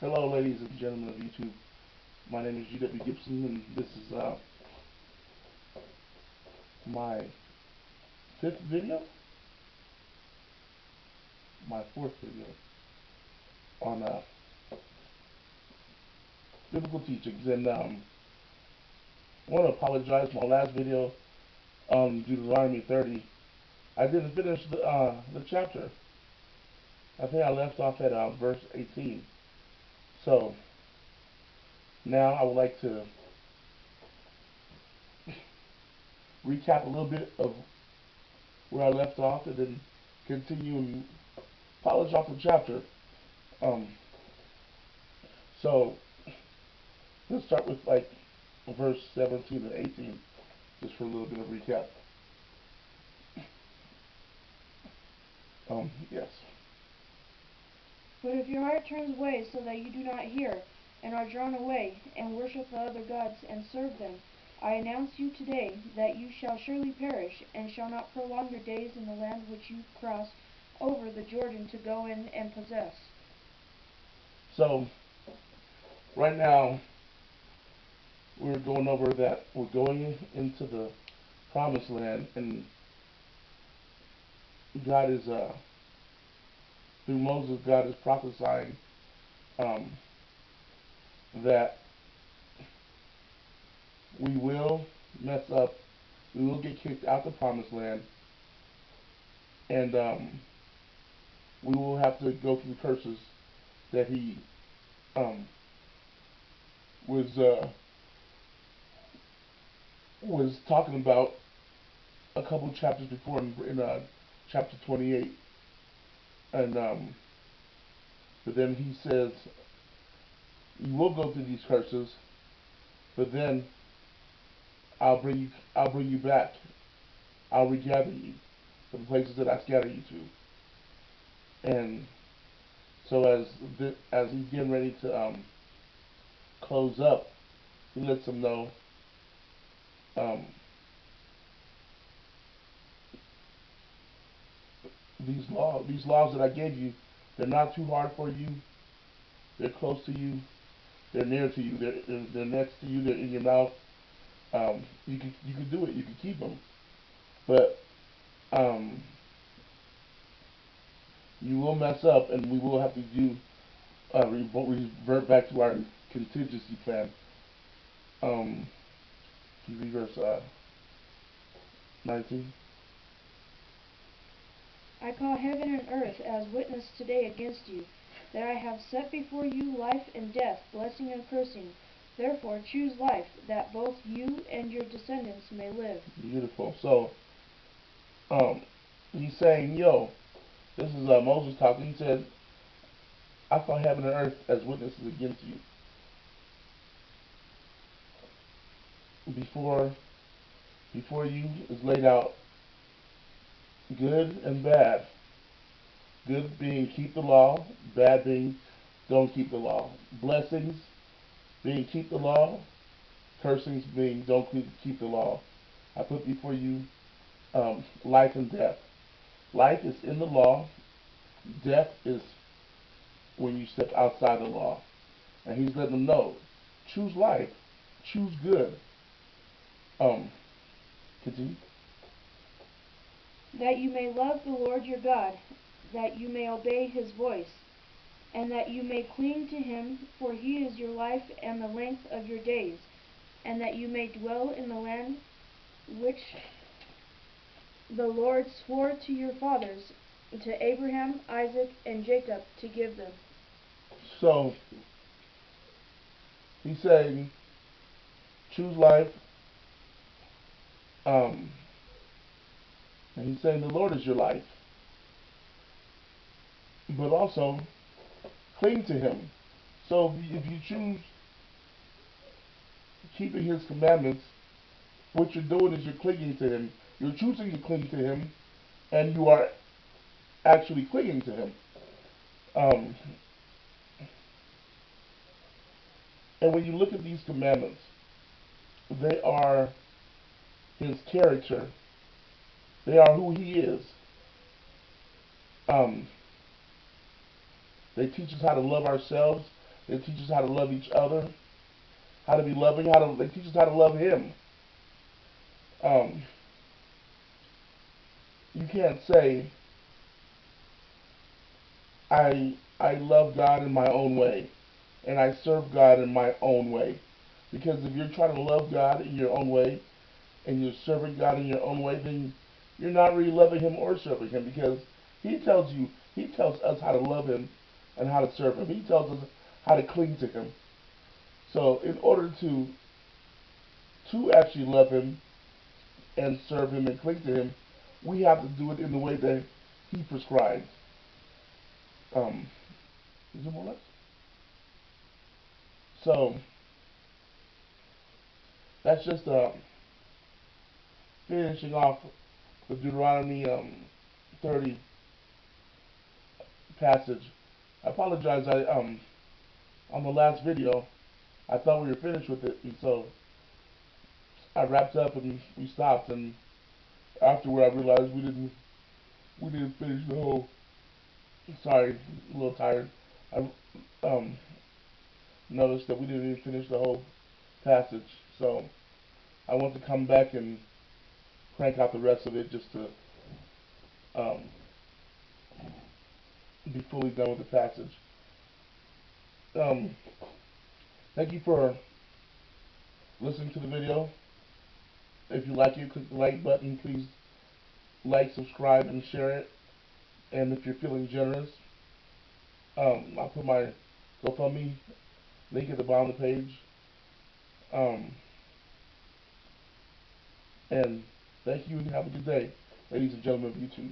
Hello, ladies and gentlemen of YouTube. My name is G.W. Gibson, and this is my fifth video, my fourth video on biblical teachings. And I want to apologize for my last video on Deuteronomy 30. I didn't finish the chapter. I think I left off at verse 18. So now I would like to recap a little bit of where I left off and then continue and polish off the chapter. So let's start with like verse 17 and 18, just for a little bit of recap. Yes. But if your heart turns away so that you do not hear, and are drawn away, and worship the other gods, and serve them, I announce you today that you shall surely perish, and shall not prolong your days in the land which you cross over the Jordan to go in and possess. So, right now, we're going over that we're going into the promised land, and God is, through Moses, God is prophesying that we will mess up, we will get kicked out the promised land, and we will have to go through curses that he was talking about a couple chapters before in chapter 28, and but then he says you will go through these curses, but then I'll bring you back. I'll regather you from the places that I scatter you to. And so as he's getting ready to close up, he lets them know these laws that I gave you, they're not too hard for you. They're close to you. They're near to you. They're next to you. They're in your mouth. You can do it. You can keep them, but you will mess up, and we will have to do revert back to our contingency plan. Can you read verse 19? I call heaven and earth as witness today against you, that I have set before you life and death, blessing and cursing. Therefore choose life, that both you and your descendants may live. Beautiful. So, he's saying, yo, this is Moses talking. He said, I call heaven and earth as witnesses against you. Before you is laid out good and bad. Good being keep the law, bad being don't keep the law. Blessings being keep the law, cursings being don't keep the law. I put before you life and death. Life is in the law. Death is when you step outside the law. And he's letting them know, choose life, choose good. Continue. That you may love the Lord your God, that you may obey his voice, and that you may cling to him, for he is your life and the length of your days, and that you may dwell in the land which the Lord swore to your fathers, to Abraham, Isaac, and Jacob, to give them. So, he's saying, choose life, and he's saying the Lord is your life. But also, cling to him. So if you choose keeping his commandments, what you're doing is you're clinging to him. You're choosing to cling to him, and you are actually clinging to him. And when you look at these commandments, they are his character. They are who he is. They teach us how to love ourselves. They teach us how to love each other, how to be loving, how to they teach us how to love Him. Um, you can't say I love God in my own way and I serve God in my own way. Because if you're trying to love God in your own way and you're serving God in your own way, then you're not really loving Him or serving Him, because He tells us how to love Him and how to serve Him. He tells us how to cling to Him. So in order to actually love Him and serve Him and cling to Him, we have to do it in the way that He prescribes. Um, is there more left? So that's just finishing off the Deuteronomy 30 passage. I apologize. I On the last video, I thought we were finished with it, and so I wrapped up and we stopped. And afterward, I realized we didn't finish the whole. Sorry, a little tired. I noticed that we didn't even finish the whole passage, so I want to come back and crank out the rest of it just to um, be fully done with the passage. Um, Thank you for listening to the video. If you like it, click the like button. Please like, subscribe, and share it. And if you're feeling generous, I'll put my GoFundMe link at the bottom of the page. Um, and thank you and have a good day, ladies and gentlemen of YouTube.